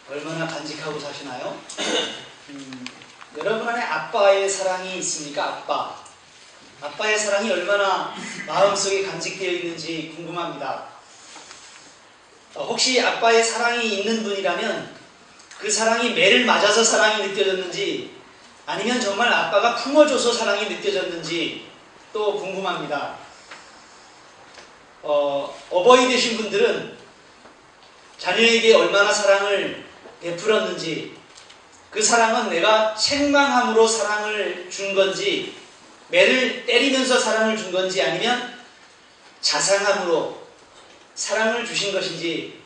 얼마나 간직하고 사시나요? 여러분 안에 아빠의 사랑이 있습니까? 아빠의 사랑이 얼마나 마음속에 간직되어 있는지 궁금합니다. 혹시 아빠의 사랑이 있는 분이라면 그 사랑이 매를 맞아서 사랑이 느껴졌는지, 아니면 정말 아빠가 품어줘서 사랑이 느껴졌는지 또 궁금합니다. 어버이 되신 분들은 자녀에게 얼마나 사랑을 베풀었는지, 그 사랑은 내가 책망함으로 사랑을 준 건지, 매를 때리면서 사랑을 준 건지, 아니면 자상함으로 사랑을 주신 것인지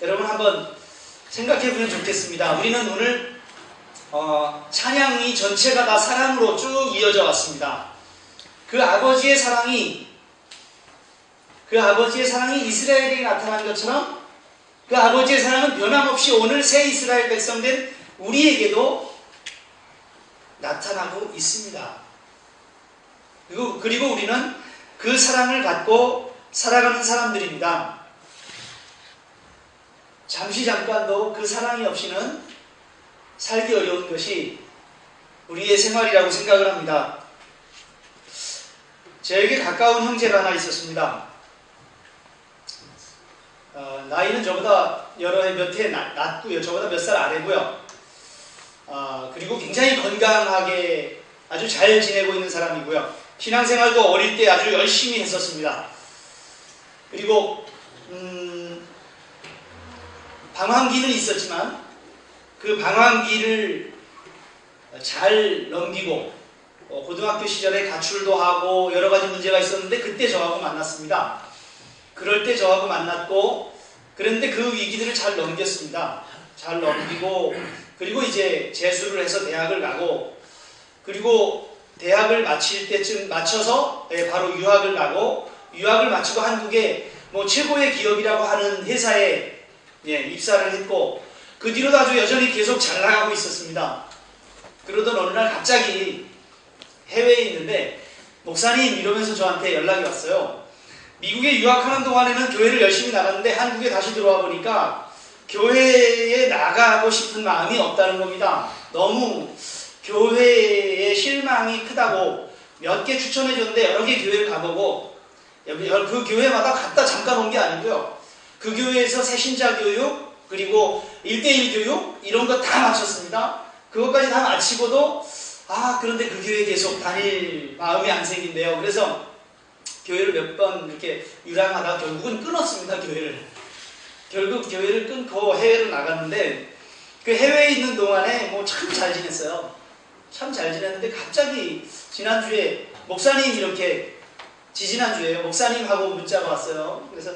여러분 한번 생각해 보면 좋겠습니다. 우리는 오늘 찬양이 전체가 다 사랑으로 쭉 이어져 왔습니다. 그 아버지의 사랑이 이스라엘에게 나타난 것처럼 그 아버지의 사랑은 변함없이 오늘 새 이스라엘 백성된 우리에게도 나타나고 있습니다. 그리고 우리는 그 사랑을 받고 살아가는 사람들입니다. 잠깐도 그 사랑이 없이는 살기 어려운 것이 우리의 생활이라고 생각을 합니다. 저에게 가까운 형제가 하나 있었습니다. 나이는 저보다 몇 해 낮고요. 저보다 몇 살 아래고요. 그리고 굉장히 건강하게 아주 잘 지내고 있는 사람이고요. 신앙생활도 어릴 때 아주 열심히 했었습니다. 그리고 방황기는 있었지만 그 방황기를 잘 넘기고 고등학교 시절에 가출도 하고 여러 가지 문제가 있었는데 그때 저하고 만났습니다. 그럴 때 저하고 만났고, 그런데 그 위기들을 잘 넘겼습니다. 잘 넘기고, 그리고 이제 재수를 해서 대학을 가고, 그리고 대학을 마칠 때쯤 맞춰서 바로 유학을 가고, 유학을 마치고 한국에 최고의 기업이라고 하는 회사에 입사를 했고, 그 뒤로도 아주 여전히 계속 잘 나가고 있었습니다. 그러던 어느 날 갑자기 해외에 있는데 목사님 이러면서 저한테 연락이 왔어요. 미국에 유학하는 동안에는 교회를 열심히 나갔는데 한국에 다시 들어와 보니까 교회에 나가고 싶은 마음이 없다는 겁니다. 너무 교회의 실망이 크다고 몇 개 추천해 줬는데 여러 개 교회를 가보고, 그 교회마다 갔다 잠깐 온 게 아니고요. 그 교회에서 새신자 교육, 그리고 1:1 교육 이런 거 다 마쳤습니다. 그것까지 다 마치고도 그런데 그 교회에 계속 다닐 마음이 안 생긴대요. 그래서 교회를 몇 번 이렇게 유랑하다 결국은 끊었습니다. 결국 교회를 끊고 해외로 나갔는데, 그 해외에 있는 동안에 참 잘 지냈어요. 참 잘 지냈는데 갑자기 지난주에 목사님 지지난주에 목사님하고 문자가 왔어요. 그래서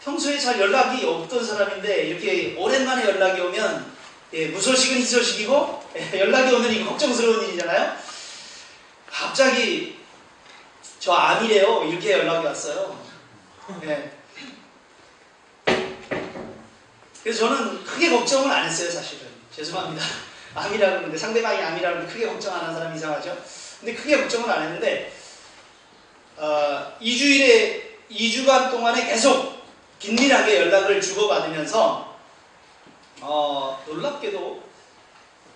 평소에 잘 연락이 없던 사람인데 이렇게 오랜만에 연락이 오면 무소식은 희소식이고 연락이 오면 이거 걱정스러운 일이잖아요. 갑자기 저 암이래요. 이렇게 연락이 왔어요. 그래서 저는 크게 걱정을 안 했어요. 사실은 죄송합니다. 암이라고 그러는데, 상대방이 암이라고 하면 크게 걱정 안 하는 사람이 이상하죠. 근데 크게 걱정을 안 했는데 2주간 동안에 계속 긴밀하게 연락을 주고받으면서 놀랍게도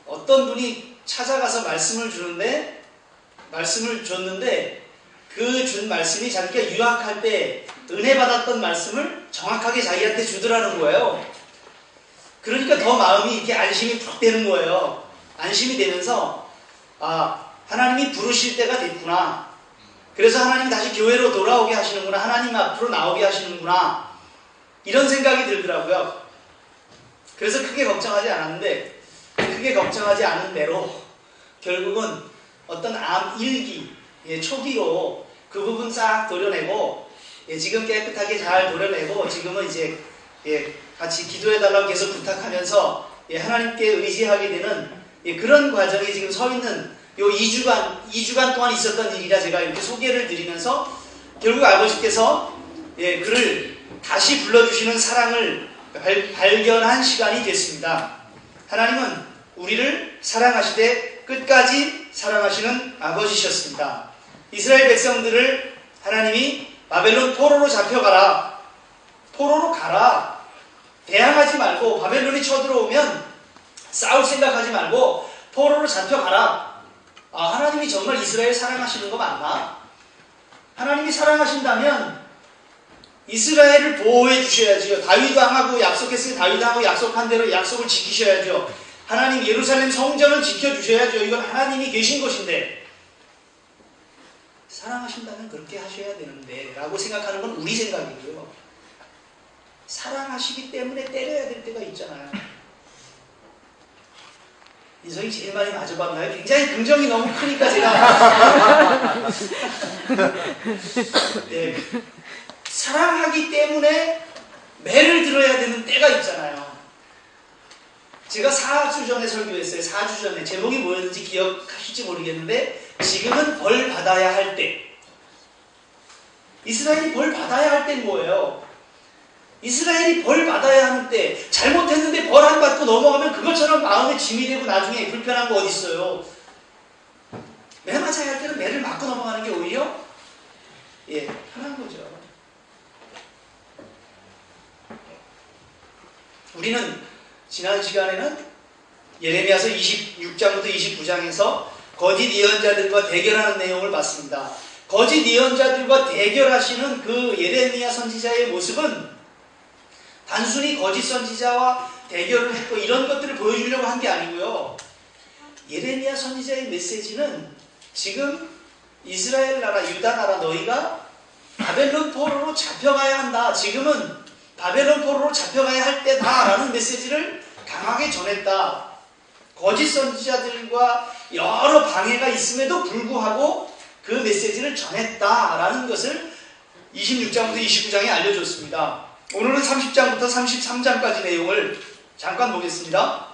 어떤 분이 찾아가서 말씀을 줬는데 그 준 말씀이 자기가 유학할 때 은혜 받았던 말씀을 정확하게 자기한테 주더라는 거예요. 그러니까 더 마음이 이렇게 안심이 푹 되는 거예요. 안심이 되면서 하나님이 부르실 때가 됐구나. 그래서 하나님 다시 교회로 돌아오게 하시는구나. 하나님 앞으로 나오게 하시는구나. 이런 생각이 들더라고요. 그래서 크게 걱정하지 않았는데, 크게 걱정하지 않은 대로 결국은 어떤 암 1기 초기로 그 부분 싹 도려내고, 지금 깨끗하게 잘 도려내고, 지금은 이제 같이 기도해달라고 계속 부탁하면서 하나님께 의지하게 되는 그런 과정에 지금 서 있는 요 2주간 동안 있었던 일이라 제가 이렇게 소개를 드리면서, 결국 아버지께서 그를 다시 불러주시는 사랑을 발견한 시간이 됐습니다. 하나님은 우리를 사랑하시되 끝까지 사랑하시는 아버지셨습니다. 이스라엘 백성들을 하나님이 바벨론 포로로 잡혀가라, 포로로 가라, 대항하지 말고 바벨론이 쳐들어오면 싸울 생각하지 말고 포로로 잡혀가라. 하나님이 정말 이스라엘 사랑하시는 거 맞나? 하나님이 사랑하신다면 이스라엘을 보호해 주셔야지요. 다윗 왕하고 약속했으니 다윗 왕하고 약속한 대로 약속을 지키셔야죠. 하나님 예루살렘 성전을 지켜주셔야죠. 이건 하나님이 계신 것인데 사랑하신다면 그렇게 하셔야 되는데 라고 생각하는 건 우리 생각이고요. 사랑하시기 때문에 때려야 될 때가 있잖아요. 인성이 제일 많이 맞아봤나요? 굉장히 긍정이 너무 크니까 제가 네. 사랑하기 때문에 매를 들어야 되는 때가 있잖아요. 제가 4주 전에 설교했어요. 4주 전에 제목이 뭐였는지 기억하실지 모르겠는데 지금은 벌 받아야 할 때. 이스라엘이 벌 받아야 할 때는 뭐예요? 이스라엘이 벌 받아야 하는 때, 잘못했는데 벌 안 받고 넘어가면 그것처럼 마음에 짐이 되고 나중에 불편한 거 어디 있어요? 매 맞아야 할 때는 매를 맞고 넘어가는 게 오히려 편한 거죠. 우리는 지난 시간에는 예레미야서 26장부터 29장에서 거짓 예언자들과 대결하는 내용을 봤습니다. 거짓 예언자들과 대결하시는 그 예레미야 선지자의 모습은 단순히 거짓 선지자와 대결을 했고 이런 것들을 보여주려고 한 게 아니고요. 예레미야 선지자의 메시지는 지금 이스라엘 나라, 유다 나라 너희가 바벨론 포로로 잡혀가야 한다. 지금은 바벨론 포로로 잡혀가야 할 때다라는 메시지를 강하게 전했다. 거짓 선지자들과 여러 방해가 있음에도 불구하고 그 메시지를 전했다라는 것을 26장부터 29장에 알려줬습니다. 오늘은 30장부터 33장까지 내용을 잠깐 보겠습니다.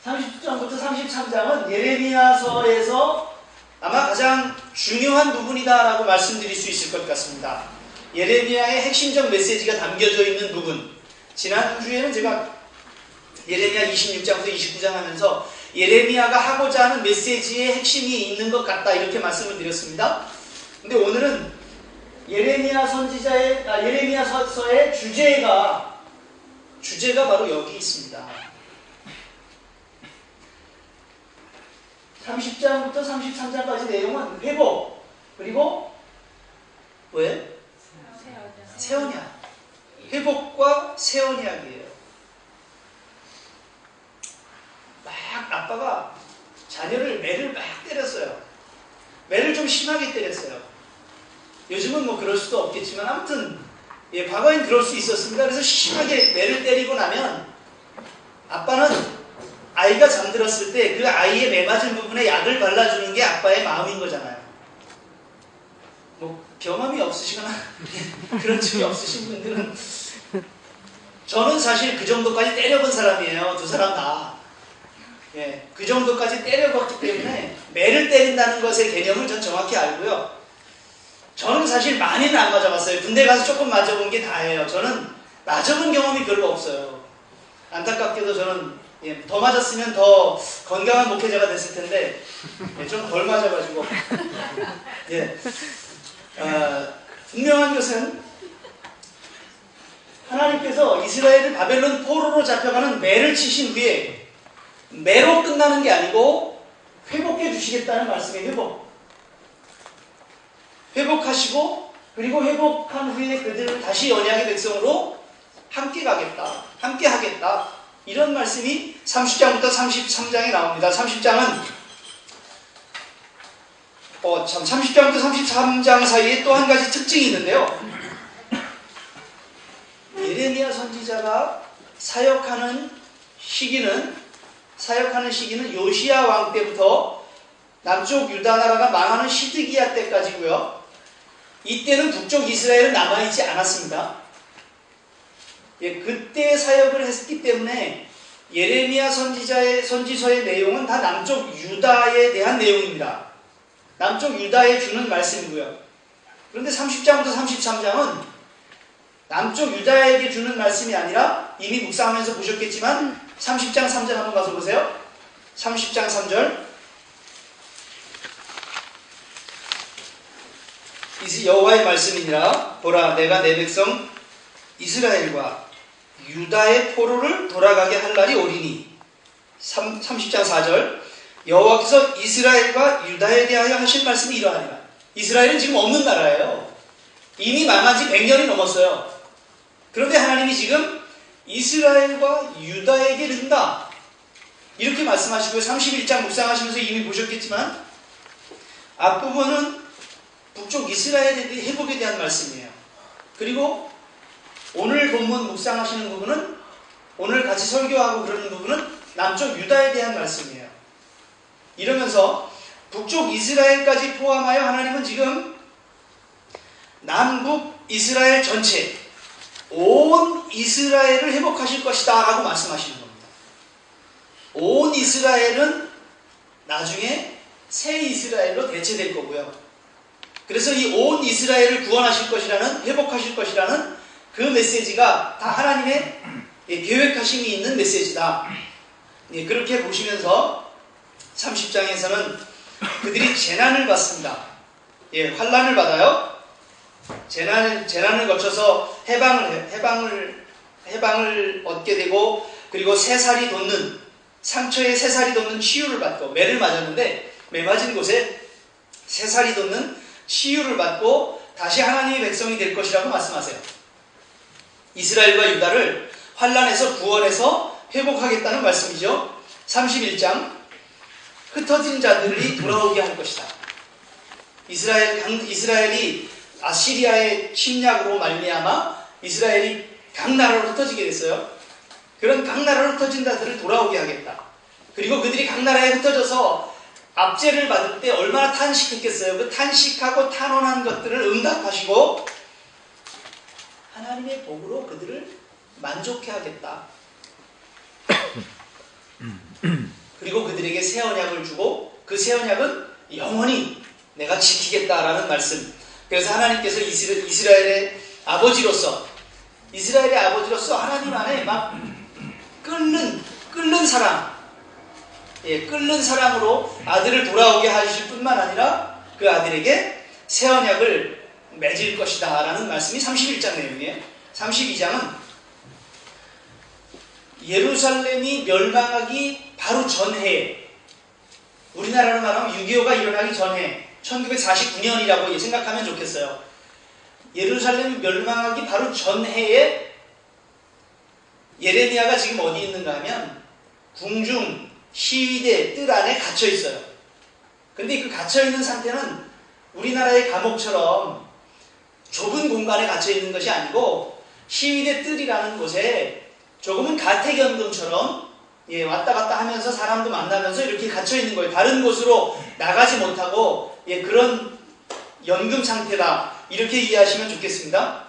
30장부터 33장은 예레미야서에서 아마 가장 중요한 부분이다라고 말씀드릴 수 있을 것 같습니다. 예레미야의 핵심적 메시지가 담겨져 있는 부분. 지난주에는 제가 예레미야 26장부터 29장 하면서 예레미야가 하고자 하는 메시지의 핵심이 있는 것 같다 이렇게 말씀을 드렸습니다. 근데 오늘은 예레미야서의 주제가 바로 여기 있습니다. 30장부터 33장까지 내용은 회복, 그리고 뭐예요? 새 언약. 회복과 새 언약이에요. 막 아빠가 자녀를 매를 막 때렸어요. 매를 좀 심하게 때렸어요. 요즘은 뭐 그럴 수도 없겠지만 아무튼 과거엔 그럴 수 있었습니다. 그래서 심하게 매를 때리고 나면 아빠는 아이가 잠들었을 때 그 아이의 매 맞은 부분에 약을 발라주는 게 아빠의 마음인 거잖아요. 뭐 경험이 없으시거나 그런 적이 없으신 분들은 저는 사실 그 정도까지 때려본 사람이에요. 두 사람 다. 그 정도까지 때려봤기 때문에 매를 때린다는 것의 개념을 전 정확히 알고요. 저는 사실 많이는 안 맞아봤어요. 군대 가서 조금 맞아본 게 다예요. 저는 맞아본 경험이 별로 없어요. 안타깝게도 저는 더 맞았으면 더 건강한 목회자가 됐을 텐데 좀 덜 맞아가지고 분명한 것은 하나님께서 이스라엘을 바벨론 포로로 잡혀가는 매를 치신 후에 매로 끝나는 게 아니고 회복해 주시겠다는 말씀이에요. 회복하시고 그리고 회복한 후에 그들을 다시 언약의 백성으로 함께 가겠다. 함께 하겠다. 이런 말씀이 30장부터 33장에 나옵니다. 30장부터 33장 사이에 또 한 가지 특징이 있는데요. 예레미야 선지자가 사역하는 시기는 요시야 왕 때부터 남쪽 유다 나라가 망하는 시드기야 때까지고요. 이때는 북쪽 이스라엘은 남아있지 않았습니다. 그때 사역을 했기 때문에 예레미야 선지서의 내용은 다 남쪽 유다에 대한 내용입니다. 남쪽 유다에 주는 말씀이고요. 그런데 30장부터 33장은 남쪽 유다에게 주는 말씀이 아니라 이미 묵상하면서 보셨겠지만 30장 3절 한번 가서 보세요. 30장 3절 여호와의 말씀이니라. 보라, 내가 내 백성 이스라엘과 유다의 포로를 돌아가게 할 날이 오리니. 30장 4절 여호와께서 이스라엘과 유다에 대하여 하신 말씀이 이러하니라. 이스라엘은 지금 없는 나라예요. 이미 망한 지 100년이 넘었어요. 그런데 하나님이 지금 이스라엘과 유다에게 이른다 이렇게 말씀하시고요. 31장 묵상하시면서 이미 보셨겠지만 앞부분은 북쪽 이스라엘의 회복에 대한 말씀이에요. 그리고 오늘 본문 묵상하시는 부분은, 오늘 같이 설교하고 그러는 부분은 남쪽 유다에 대한 말씀이에요. 이러면서 북쪽 이스라엘까지 포함하여 하나님은 지금 남북 이스라엘 전체 온 이스라엘을 회복하실 것이다 라고 말씀하시는 겁니다. 온 이스라엘은 나중에 새 이스라엘로 대체될 거고요. 그래서 이 온 이스라엘을 구원하실 것이라는, 회복하실 것이라는 그 메시지가 다 하나님의 계획하심이 있는 메시지다. 그렇게 보시면서 30장에서는 그들이 재난을 받습니다. 환난을 받아요. 재난을 거쳐서 해방을 얻게 되고, 그리고 새살이 돋는, 상처에 새살이 돋는 치유를 받고, 매를 맞았는데 매 맞은 곳에 새살이 돋는 치유를 받고 다시 하나님의 백성이 될 것이라고 말씀하세요. 이스라엘과 유다를 환난에서 구원해서 회복하겠다는 말씀이죠. 31장 흩어진 자들이 돌아오게 할 것이다. 이스라엘이 아시리아의 침략으로 말미암아 이스라엘이 각 나라로 흩어지게 됐어요. 그런 각 나라로 흩어진 자들을 돌아오게 하겠다. 그리고 그들이 각 나라에 흩어져서 압제를 받을 때 얼마나 탄식했겠어요. 그 탄식하고 탄원한 것들을 응답하시고 하나님의 복으로 그들을 만족해 하겠다. 그리고 그들에게 새 언약을 주고 그 새 언약은 영원히 내가 지키겠다라는 말씀. 그래서 하나님께서 이스라엘의 아버지로서 하나님 안에 막 끓는 사랑, 끓는 사랑으로 아들을 돌아오게 하실 뿐만 아니라 그 아들에게 새 언약을 맺을 것이다 라는 말씀이 31장 내용이에요. 32장은 예루살렘이 멸망하기 바로 전해에, 우리나라로 말하면 6.25가 일어나기 전에 1949년이라고 생각하면 좋겠어요. 예루살렘이 멸망하기 바로 전해에 예레미야가 지금 어디 있는가 하면 궁중 시위대 뜰 안에 갇혀 있어요. 근데 그 갇혀 있는 상태는 우리나라의 감옥처럼 좁은 공간에 갇혀 있는 것이 아니고 시위대 뜰이라는 곳에 조금은 가택연금처럼 왔다 갔다 하면서 사람도 만나면서 이렇게 갇혀 있는 거예요. 다른 곳으로 나가지 못하고 그런 연금 상태다. 이렇게 이해하시면 좋겠습니다.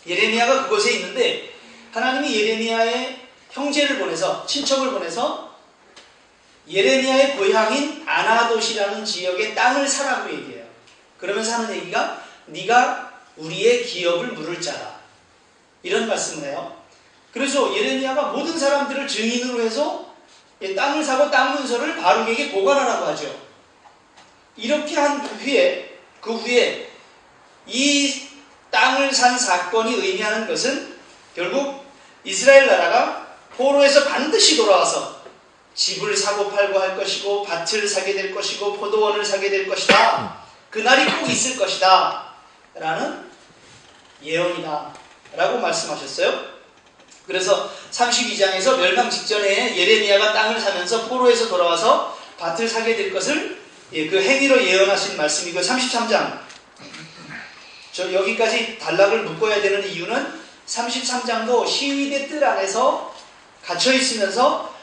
예레미야가 그곳에 있는데 하나님이 예레미야의 형제를 보내서, 친척을 보내서 예레미야의 고향인 아나돗이라는 지역의 땅을 사라고 얘기해요. 그러면서 하는 얘기가 네가 우리의 기업을 물을 자다. 이런 말씀을 해요. 그래서 예레미야가 모든 사람들을 증인으로 해서 땅을 사고 땅 문서를 바룩에게 보관하라고 하죠. 이렇게 한 후에, 그 후에 이 땅을 산 사건이 의미하는 것은 결국 이스라엘 나라가 포로에서 반드시 돌아와서 집을 사고 팔고 할 것이고 밭을 사게 될 것이고 포도원을 사게 될 것이다. 그날이 꼭 있을 것이다 라는 예언이다 라고 말씀하셨어요. 그래서 32장에서 멸망 직전에 예레미야가 땅을 사면서 포로에서 돌아와서 밭을 사게 될 것을 그 행위로 예언하신 말씀이고, 33장 저 여기까지 단락을 묶어야 되는 이유는 33장도 시위대 뜰 안에서 갇혀 있으면서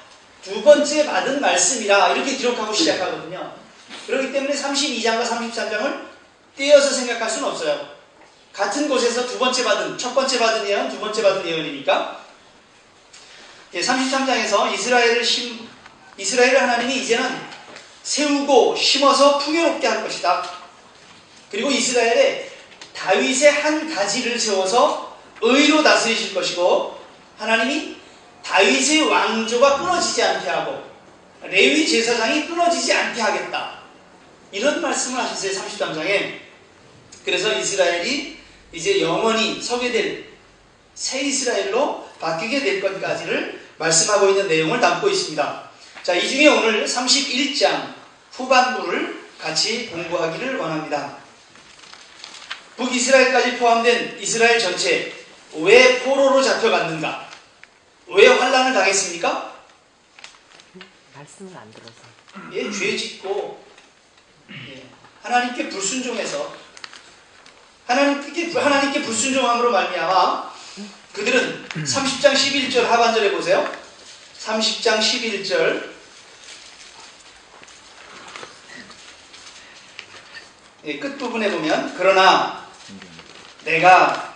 두 번째 받은 말씀이라 이렇게 기록하고 시작하거든요. 그렇기 때문에 32장과 33장을 떼어서 생각할 수는 없어요. 같은 곳에서 두 번째 받은, 첫 번째 받은 예언, 두 번째 받은 예언이니까. 33장에서 이스라엘을 하나님이 이제는 세우고 심어서 풍요롭게 할 것이다. 그리고 이스라엘에 다윗의 한 가지를 세워서 의로 다스리실 것이고, 하나님이 다윗의 왕조가 끊어지지 않게 하고 레위 제사장이 끊어지지 않게 하겠다. 이런 말씀을 하셨어요. 33장에. 그래서 이스라엘이 이제 영원히 서게 될 새 이스라엘로 바뀌게 될 것까지를 말씀하고 있는 내용을 담고 있습니다. 자, 이 중에 오늘 31장 후반부를 같이 공부하기를 원합니다. 북이스라엘까지 포함된 이스라엘 전체, 왜 포로로 잡혀갔는가? 왜 환난을 당했습니까? 말씀을 안 들어서. 예, 죄 짓고 하나님께 불순종해서 하나님께 불순종함으로 말미암아 그들은 30장 11절 하반절에 보세요. 30장 11절 끝부분에 보면 그러나 내가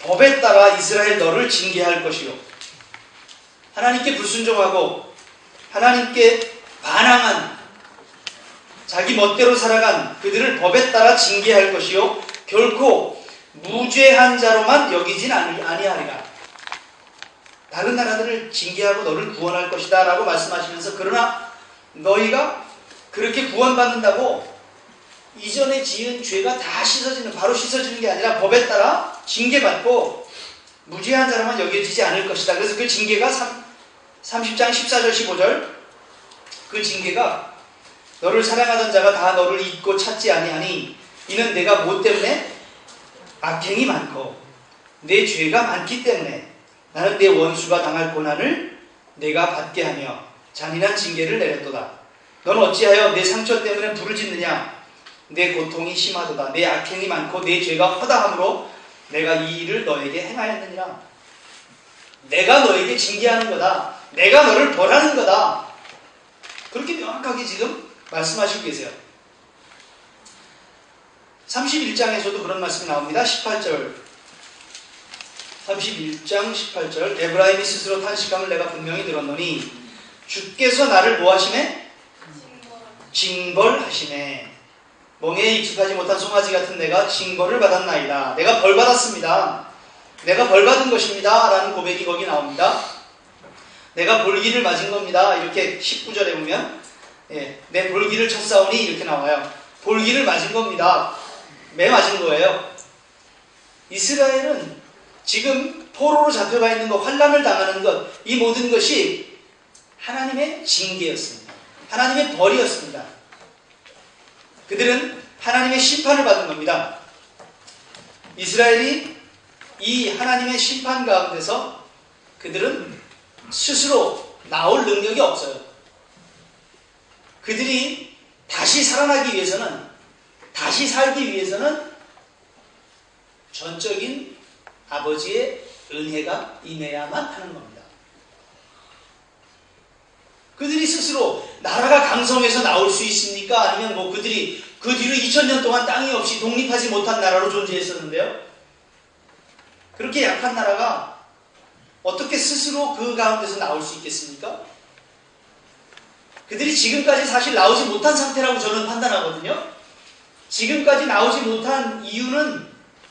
법에 따라 이스라엘 너를 징계할 것이요 하나님께 불순종하고 하나님께 반항한 자기 멋대로 살아간 그들을 법에 따라 징계할 것이요 결코 무죄한 자로만 여기진 아니하리라. 다른 나라들을 징계하고 너를 구원할 것이다 라고 말씀하시면서 그러나 너희가 그렇게 구원받는다고 이전에 지은 죄가 다 바로 씻어지는 게 아니라 법에 따라 징계받고 무죄한 자로만 여겨지지 않을 것이다. 그래서 그 징계가 30장 14절 15절 그 징계가 너를 사랑하던 자가 다 너를 잊고 찾지 아니하니 이는 내가 뭐 때문에 악행이 많고 내 죄가 많기 때문에 나는 내 원수가 당할 고난을 내가 받게 하며 잔인한 징계를 내렸도다. 너는 어찌하여 내 상처 때문에 불을 짓느냐? 내 고통이 심하도다. 내 악행이 많고 내 죄가 허다함으로 내가 이 일을 너에게 행하였느니라. 내가 너에게 징계하는 거다. 내가 너를 벌하는 거다. 그렇게 명확하게 지금 말씀하시고 계세요. 31장에서도 그런 말씀이 나옵니다. 18절 31장 18절 에브라임이 스스로 탄식함을 내가 분명히 들었노니 주께서 나를 뭐하시매? 징벌하시매. 멍에에 익숙하지 못한 송아지 같은 내가 징벌을 받았나이다. 내가 벌받았습니다. 내가 벌받은 것입니다 라는 고백이 거기 나옵니다. 내가 볼기를 맞은 겁니다. 이렇게 19절에 보면 내 볼기를 쳤사오니 이렇게 나와요. 볼기를 맞은 겁니다. 매 맞은 거예요. 이스라엘은 지금 포로로 잡혀가 있는 것, 환난을 당하는 것, 이 모든 것이 하나님의 징계였습니다. 하나님의 벌이었습니다. 그들은 하나님의 심판을 받은 겁니다. 이스라엘이 이 하나님의 심판 가운데서 그들은 스스로 나올 능력이 없어요. 그들이 다시 살아나기 위해서는, 다시 살기 위해서는 전적인 아버지의 은혜가 임해야만 하는 겁니다. 그들이 스스로 나라가 강성해서 나올 수 있습니까? 아니면 뭐 그들이 그 뒤로 2000년 동안 땅이 없이 독립하지 못한 나라로 존재했었는데요. 그렇게 약한 나라가 어떻게 스스로 그 가운데서 나올 수 있겠습니까? 그들이 지금까지 사실 나오지 못한 상태라고 저는 판단하거든요. 지금까지 나오지 못한 이유는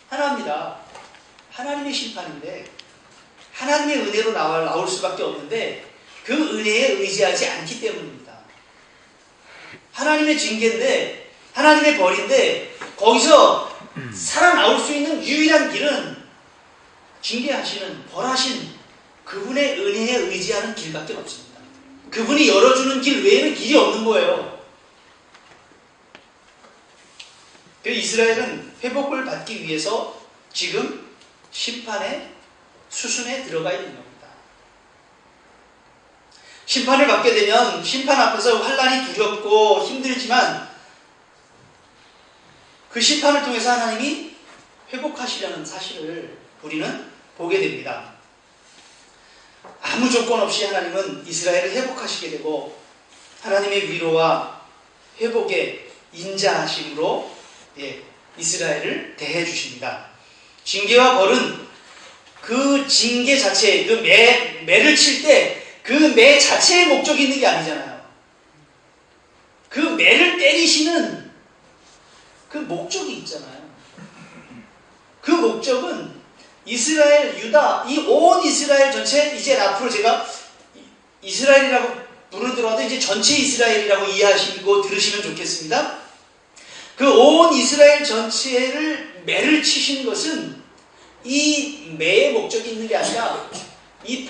하나입니다. 하나님의 심판인데 하나님의 은혜로 나올 수밖에 없는데 그 은혜에 의지하지 않기 때문입니다. 하나님의 징계인데 하나님의 벌인데 거기서 살아나올 수 있는 유일한 길은 징계하시는 벌하신 그분의 은혜에 의지하는 길밖에 없습니다. 그분이 열어주는 길 외에는 길이 없는 거예요. 그 이스라엘은 회복을 받기 위해서 지금 심판의 수순에 들어가 있는 겁니다. 심판을 받게 되면 심판 앞에서 환난이 두렵고 힘들지만 그 심판을 통해서 하나님이 회복하시려는 사실을 우리는 보게 됩니다. 아무 조건 없이 하나님은 이스라엘을 회복하시게 되고 하나님의 위로와 회복의 인자하심으로 이스라엘을 대해 주십니다. 징계와 벌은 그 징계 자체, 그 매를 칠 때 그 매 자체의 목적이 있는 게 아니잖아요. 그 매를 때리시는 그 목적이 있잖아요. 그 목적은 이스라엘, 유다, 이 온 이스라엘 전체, 이제 앞으로 제가 이스라엘이라고 부르더라도 이제 전체 이스라엘이라고 이해하시고 들으시면 좋겠습니다. 그 온 이스라엘 전체를 매를 치신 것은 이 매의 목적이 있는 게 아니라 이